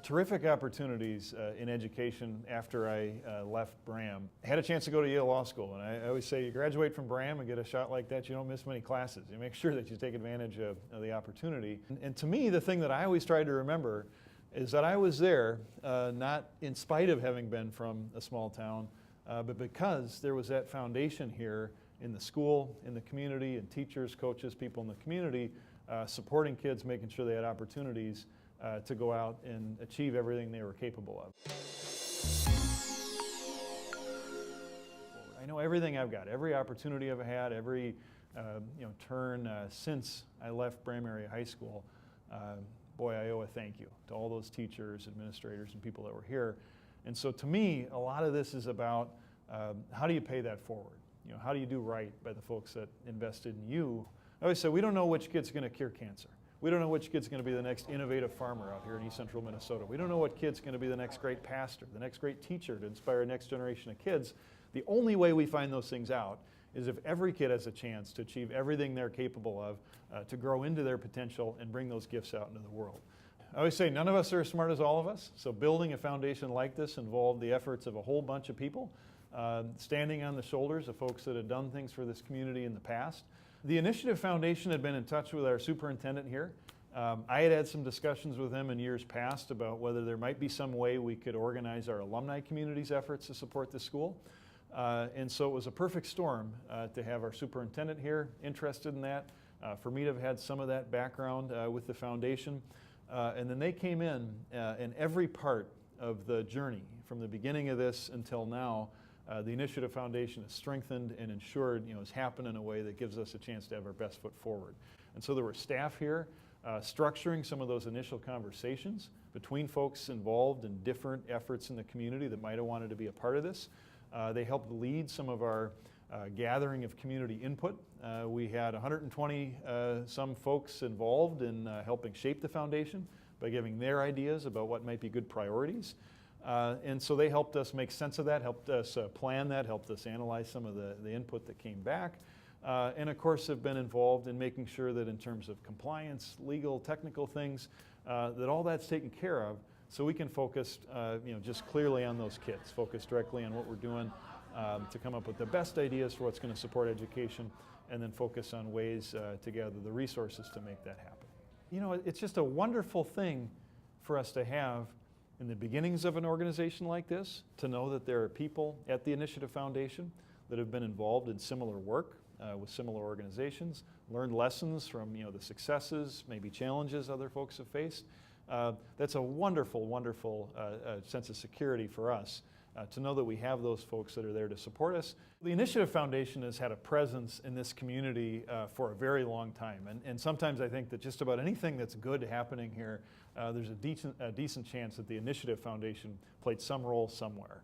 terrific opportunities in education after I left Braham. I had a chance to go to Yale Law School, and I always say you graduate from Braham and get a shot like that, you don't miss many classes. You make sure that you take advantage of the opportunity. And to me, the thing that I always try to remember is that I was there not in spite of having been from a small town, but because there was that foundation here in the school, in the community, and teachers, coaches, people in the community supporting kids, making sure they had opportunities to go out and achieve everything they were capable of. I know everything I've got, every opportunity I've had, every turn since I left Braham Area High School. Boy, I owe a thank you to all those teachers, administrators, and people that were here. And so to me, a lot of this is about how do you pay that forward? How do you do right by the folks that invested in you? I always say we don't know which kid's going to cure cancer. We don't know which kid's going to be the next innovative farmer out here in East Central Minnesota. We don't know what kid's going to be the next great pastor, the next great teacher to inspire a next generation of kids. The only way we find those things out is if every kid has a chance to achieve everything they're capable of, to grow into their potential and bring those gifts out into the world. I always say none of us are as smart as all of us, so building a foundation like this involved the efforts of a whole bunch of people, standing on the shoulders of folks that had done things for this community in the past. The Initiative Foundation had been in touch with our superintendent here. I had had some discussions with him in years past about whether there might be some way we could organize our alumni community's efforts to support the school. And so it was a perfect storm to have our superintendent here interested in that, for me to have had some of that background with the foundation. And then they came in every part of the journey, from the beginning of this until now, the Initiative Foundation is strengthened and ensured, has happened in a way that gives us a chance to have our best foot forward. And so there were staff here structuring some of those initial conversations between folks involved in different efforts in the community that might have wanted to be a part of this. They helped lead some of our gathering of community input. We had 120 some folks involved in helping shape the foundation by giving their ideas about what might be good priorities. And so they helped us make sense of that, helped us plan that, helped us analyze some of the input that came back. And of course have been involved in making sure that in terms of compliance, legal, technical things, that all that's taken care of so we can focus just clearly on those kids, focus directly on what we're doing to come up with the best ideas for what's going to support education, and then focus on ways to gather the resources to make that happen. It's just a wonderful thing for us to have in the beginnings of an organization like this, to know that there are people at the Initiative Foundation that have been involved in similar work with similar organizations, learned lessons from the successes, maybe challenges other folks have faced. That's a wonderful, wonderful sense of security for us to know that we have those folks that are there to support us. The Initiative Foundation has had a presence in this community for a very long time, and sometimes I think that just about anything that's good happening here, there's a decent chance that the Initiative Foundation played some role somewhere.